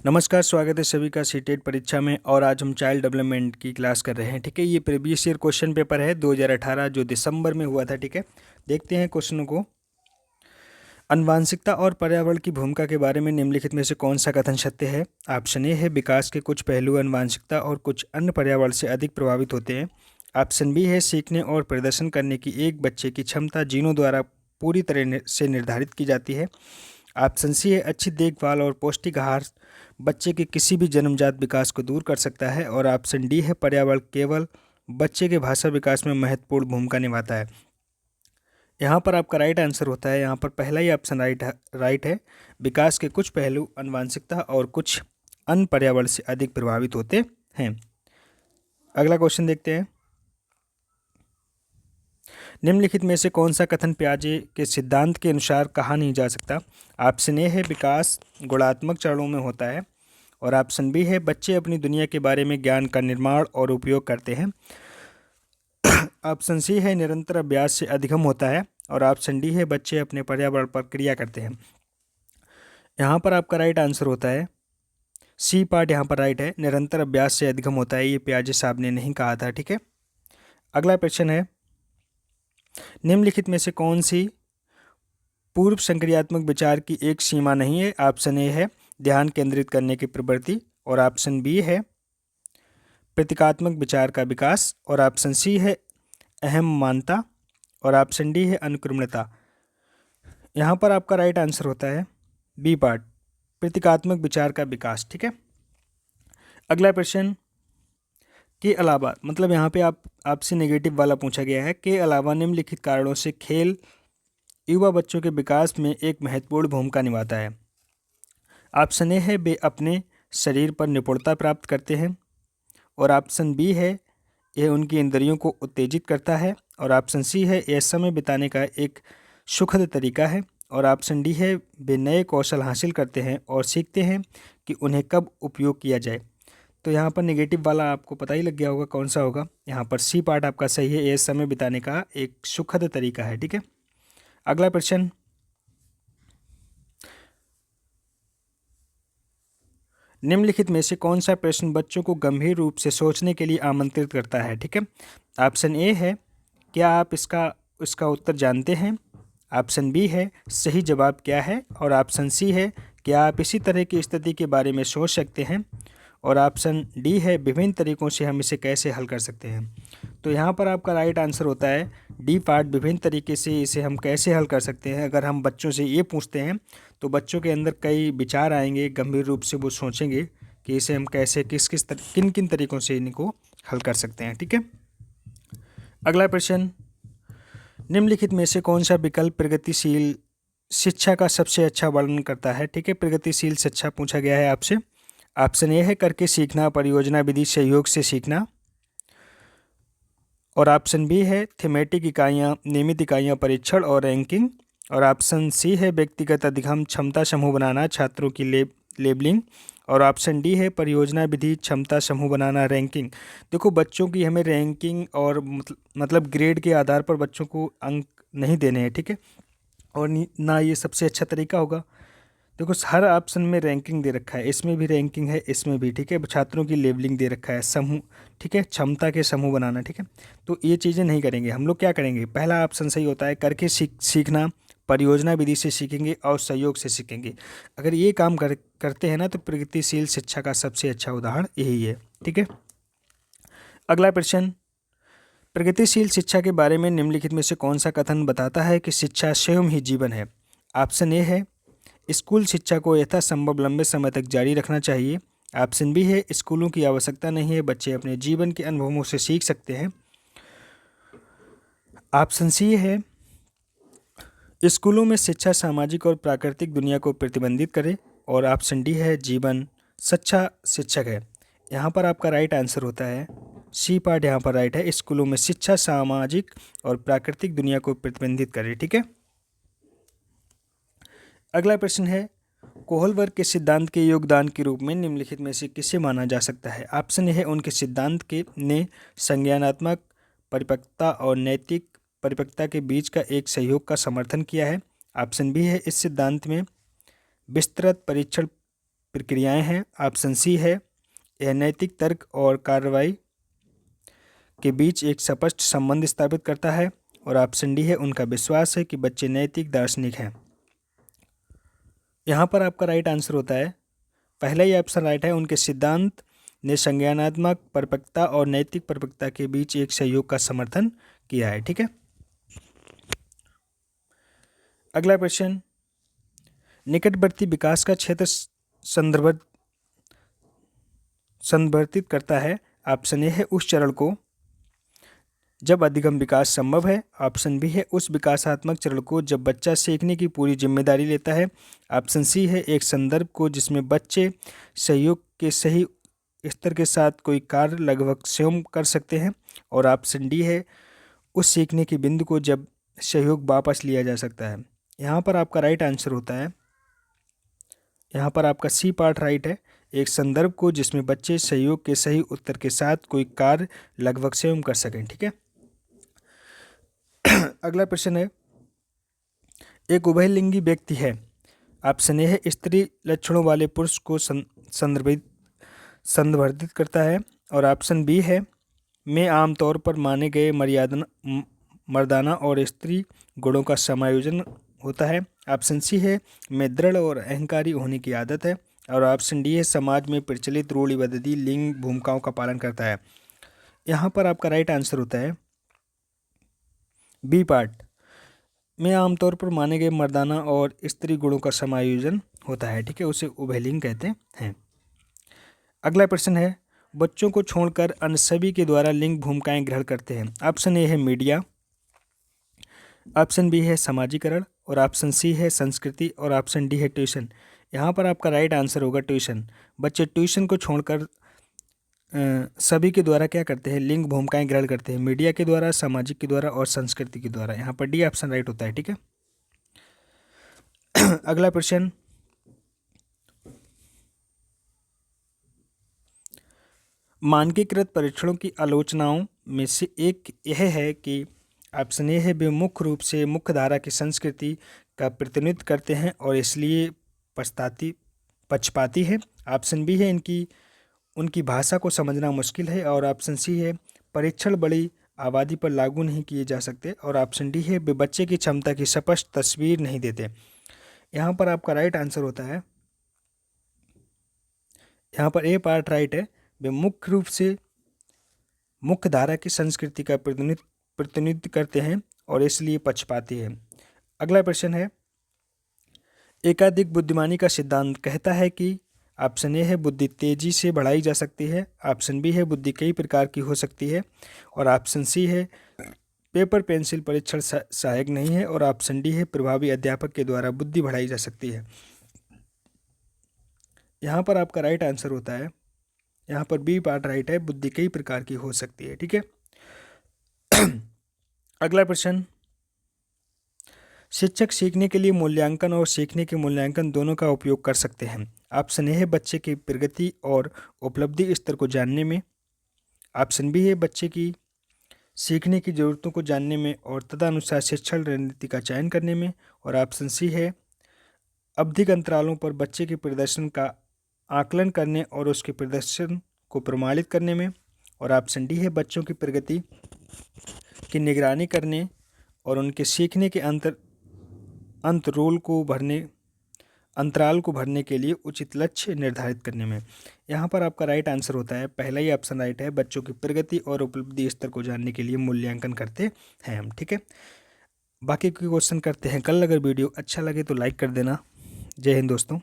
नमस्कार, स्वागत है सभी का सीटेट परीक्षा में। और आज हम चाइल्ड डेवलपमेंट की क्लास कर रहे हैं। ठीक है, ये प्रीवियस ईयर क्वेश्चन पेपर है 2018 जो दिसंबर में हुआ था। ठीक है, देखते हैं क्वेश्चनों को। आनुवांशिकता और पर्यावरण की भूमिका के बारे में निम्नलिखित में से कौन सा कथन सत्य है? ऑप्शन ए है विकास के कुछ पहलू आनुवांशिकता और कुछ अन्य पर्यावरण से अधिक प्रभावित होते हैं। ऑप्शन बी है सीखने और प्रदर्शन करने की एक बच्चे की क्षमता जीनों द्वारा पूरी तरह से निर्धारित की जाती है। ऑप्शन सी है अच्छी देखभाल और पौष्टिक आहार बच्चे के किसी भी जन्मजात विकास को दूर कर सकता है। और ऑप्शन डी है पर्यावरण केवल बच्चे के भाषा विकास में महत्वपूर्ण भूमिका निभाता है। यहाँ पर आपका राइट आंसर होता है, यहाँ पर पहला ही ऑप्शन राइट है। विकास के कुछ पहलू आनुवांशिकता और कुछ अन्य पर्यावरण से अधिक प्रभावित होते हैं। अगला क्वेश्चन देखते हैं। निम्नलिखित में से कौन सा कथन पियाजे के सिद्धांत के अनुसार कहा नहीं जा सकता? ऑप्शन ए है विकास गुणात्मक चरणों में होता है। और ऑप्शन बी है बच्चे अपनी दुनिया के बारे में ज्ञान का निर्माण और उपयोग करते हैं। ऑप्शन सी है निरंतर अभ्यास से अधिगम होता है। और ऑप्शन डी है बच्चे अपने पर्यावरण पर क्रिया करते हैं। यहाँ पर आपका राइट आंसर होता है सी पार्ट, यहाँ पर राइट है। निरंतर अभ्यास से अधिगम होता है, ये पियाजे साहब ने नहीं कहा था। ठीक है, अगला प्रश्न है निम्नलिखित में से कौन सी पूर्व संक्रियात्मक विचार की एक सीमा नहीं है? ऑप्शन ए है ध्यान केंद्रित करने की प्रवृत्ति। और ऑप्शन बी है प्रतीकात्मक विचार का विकास। और ऑप्शन सी है अहम मानता। और ऑप्शन डी है अनुक्रमणता। यहाँ पर आपका राइट आंसर होता है बी पार्ट, प्रतीकात्मक विचार का विकास। ठीक है, अगला प्रश्न के अलावा, मतलब यहाँ पे आपसे नेगेटिव वाला पूछा गया है। के अलावा निम्नलिखित कारणों से खेल युवा बच्चों के विकास में एक महत्वपूर्ण भूमिका निभाता है। ऑप्शन ए है वे अपने शरीर पर निपुणता प्राप्त करते हैं। और ऑप्शन बी है यह उनकी इंद्रियों को उत्तेजित करता है। और ऑप्शन सी है यह समय बिताने का एक सुखद तरीका है। और ऑप्शन डी है वे नए कौशल हासिल करते हैं और सीखते हैं कि उन्हें कब उपयोग किया जाए। तो यहाँ पर नेगेटिव वाला आपको पता ही लग गया होगा कौन सा होगा। यहाँ पर सी पार्ट आपका सही है, यह समय बिताने का एक सुखद तरीका है। ठीक है, अगला प्रश्न निम्नलिखित में से कौन सा प्रश्न बच्चों को गंभीर रूप से सोचने के लिए आमंत्रित करता है? ठीक है, ऑप्शन ए है क्या आप इसका उत्तर जानते हैं। ऑप्शन बी है सही जवाब क्या है। और ऑप्शन सी है क्या आप इसी तरह की स्थिति के बारे में सोच सकते हैं। और ऑप्शन डी है विभिन्न तरीकों से हम इसे कैसे हल कर सकते हैं। तो यहाँ पर आपका राइट आंसर होता है डी पार्ट, विभिन्न तरीके से इसे हम कैसे हल कर सकते हैं। अगर हम बच्चों से ये पूछते हैं तो बच्चों के अंदर कई विचार आएंगे, गंभीर रूप से वो सोचेंगे कि इसे हम कैसे किन किन तरीकों से इनको हल कर सकते हैं। ठीक है, अगला प्रश्न निम्नलिखित में से कौन सा विकल्प प्रगतिशील शिक्षा का सबसे अच्छा वर्णन करता है? ठीक है, प्रगतिशील शिक्षा पूछा गया है आपसे। ऑप्शन ए है करके सीखना, परियोजना विधि, सहयोग से सीखना। और ऑप्शन बी है थीमेटिक इकाइयाँ, नियमित इकाइयाँ, परीक्षण और रैंकिंग। और ऑप्शन सी है व्यक्तिगत अधिगम, क्षमता समूह बनाना, छात्रों की लेबलिंग। और ऑप्शन डी है परियोजना विधि, क्षमता समूह बनाना, रैंकिंग। देखो बच्चों की हमें रैंकिंग और मतलब ग्रेड के आधार पर बच्चों को अंक नहीं देने हैं। ठीक है, और ना ये सबसे अच्छा तरीका होगा। देखो हर ऑप्शन में रैंकिंग दे रखा है, इसमें भी रैंकिंग है, इसमें भी। ठीक है, छात्रों की लेबलिंग दे रखा है, समूह। ठीक है, क्षमता के समूह बनाना। ठीक है, तो ये चीज़ें नहीं करेंगे हम लोग। क्या करेंगे? पहला ऑप्शन सही होता है करके सीखना, परियोजना विधि से सीखेंगे और सहयोग से सीखेंगे। अगर ये काम करते हैं ना तो प्रगतिशील शिक्षा का सबसे अच्छा उदाहरण यही है। ठीक है, अगला प्रश्न प्रगतिशील शिक्षा के बारे में निम्नलिखित में से कौन सा कथन बताता है कि शिक्षा स्वयं ही जीवन है? ऑप्शन ए है स्कूल शिक्षा को यथासंभव लंबे समय तक जारी रखना चाहिए। ऑप्शन बी है स्कूलों की आवश्यकता नहीं है, बच्चे अपने जीवन के अनुभवों से सीख सकते हैं। ऑप्शन सी है स्कूलों में शिक्षा सामाजिक और प्राकृतिक दुनिया को प्रतिबंधित करे। और ऑप्शन डी है जीवन सच्चा शिक्षक है। यहाँ पर आपका राइट आंसर होता है सी पार्ट, यहाँ पर राइट है। स्कूलों में शिक्षा सामाजिक और प्राकृतिक दुनिया को प्रतिबंधित करे। ठीक है, अगला प्रश्न है कोहलबर्ग के सिद्धांत के योगदान के रूप में निम्नलिखित में से किसे माना जा सकता है? ऑप्शन ए है उनके सिद्धांत के ने संज्ञानात्मक परिपक्वता और नैतिक परिपक्वता के बीच का एक सहयोग का समर्थन किया है। ऑप्शन बी है इस सिद्धांत में विस्तृत परीक्षण प्रक्रियाएं हैं। ऑप्शन सी है, यह नैतिक तर्क और कार्रवाई के बीच एक स्पष्ट संबंध स्थापित करता है। और ऑप्शन डी है, उनका विश्वास है कि बच्चे नैतिक दार्शनिक हैं। यहाँ पर आपका राइट आंसर होता है पहला ही ऑप्शन राइट है, उनके सिद्धांत ने संज्ञानात्मक परिपक्वता और नैतिक परिपक्वता के बीच एक सहयोग का समर्थन किया है। ठीक है, अगला प्रश्न, निकटवर्ती विकास का क्षेत्र संदर्भित करता है। ऑप्शन ए है, उस चरण को जब अधिगम विकास संभव है। ऑप्शन बी है, उस विकासात्मक चरण को जब बच्चा सीखने की पूरी जिम्मेदारी लेता है। ऑप्शन सी है, एक संदर्भ को जिसमें बच्चे सहयोग के सही स्तर के साथ कोई कार्य लगभग स्वयं कर सकते हैं। और ऑप्शन डी है, उस सीखने के बिंदु को जब सहयोग वापस लिया जा सकता है। यहाँ पर आपका राइट आंसर होता है, यहाँ पर आपका सी पार्ट राइट है, एक संदर्भ को जिसमें बच्चे सहयोग के सही उत्तर के साथ कोई कार्य लगभग स्वयं कर सकें। ठीक है, अगला प्रश्न है, एक उभयलिंगी व्यक्ति है। ऑप्शन ए है, स्त्री लक्षणों वाले पुरुष को संदर्भित करता है। और ऑप्शन बी है, में आमतौर पर माने गए मर्दाना और स्त्री गुणों का समायोजन होता है। ऑप्शन सी है, में दृढ़ और अहंकारी होने की आदत है। और ऑप्शन डी है, समाज में प्रचलित रूढ़िबद्धि लिंग भूमिकाओं का पालन करता है। यहाँ पर आपका राइट आंसर होता है बी पार्ट, में आमतौर पर माने गए मर्दाना और स्त्री गुणों का समायोजन होता है। ठीक है, उसे उभयलिंग कहते हैं। अगला प्रश्न है, बच्चों को छोड़कर अन्य सभी के द्वारा लिंग भूमिकाएं ग्रहण करते हैं। ऑप्शन ए है मीडिया, ऑप्शन बी है समाजीकरण, और ऑप्शन सी है संस्कृति, और ऑप्शन डी है ट्यूशन। यहाँ पर आपका राइट आंसर होगा ट्यूशन। बच्चे ट्यूशन को छोड़कर सभी के द्वारा क्या करते हैं, लिंग भूमिकाएं ग्रहण करते हैं, मीडिया के द्वारा, सामाजिक के द्वारा और संस्कृति के द्वारा। यहाँ पर डी ऑप्शन राइट होता है। ठीक है, अगला प्रश्न, मानकीकृत परीक्षणों की आलोचनाओं में से एक यह है कि ऑप्शन ए है, वे मुख्य रूप से मुख्य धारा की संस्कृति का प्रतिनिधित्व करते हैं और इसलिए पक्षपाती है। ऑप्शन बी है, उनकी भाषा को समझना मुश्किल है। और ऑप्शन सी है, परीक्षण बड़ी आबादी पर लागू नहीं किए जा सकते। और ऑप्शन डी है, वे बच्चे की क्षमता की स्पष्ट तस्वीर नहीं देते। यहाँ पर आपका राइट आंसर होता है, यहाँ पर ए पार्ट राइट है, वे मुख्य रूप से मुख्य धारा की संस्कृति का प्रतिनिधित्व करते हैं और इसलिए पक्षपाती है। अगला प्रश्न है, एकाधिक बुद्धिमानी का सिद्धांत कहता है कि ऑप्शन ए है, बुद्धि तेजी से बढ़ाई जा सकती है। ऑप्शन बी है, बुद्धि कई प्रकार की हो सकती है। और ऑप्शन सी है, पेपर पेंसिल परीक्षण सहायक नहीं है। और ऑप्शन डी है, प्रभावी अध्यापक के द्वारा बुद्धि बढ़ाई जा सकती है। यहाँ पर आपका राइट आंसर होता है, यहाँ पर बी पार्ट राइट है, बुद्धि कई प्रकार की हो सकती है। ठीक है, अगला प्रश्न, शिक्षक सीखने के लिए मूल्यांकन और सीखने के मूल्यांकन दोनों का उपयोग कर सकते हैं। ऑप्शन ए है, बच्चे की प्रगति और उपलब्धि स्तर को जानने में। ऑप्शन बी है, बच्चे की सीखने की ज़रूरतों को जानने में और तदनुसार शिक्षण रणनीति का चयन करने में। और ऑप्शन सी है, आवधिक अंतरालों पर बच्चे के प्रदर्शन का आकलन करने और उसके प्रदर्शन को प्रमाणित करने में। और ऑप्शन डी है, बच्चों की प्रगति की निगरानी करने और उनके सीखने के अंतराल को भरने के लिए उचित लक्ष्य निर्धारित करने में। यहाँ पर आपका राइट आंसर होता है, पहला ही ऑप्शन राइट है, बच्चों की प्रगति और उपलब्धि स्तर को जानने के लिए मूल्यांकन करते हैं हम। ठीक है, बाकी के क्वेश्चन करते हैं कल। अगर वीडियो अच्छा लगे तो लाइक कर देना। जय हिंद दोस्तों।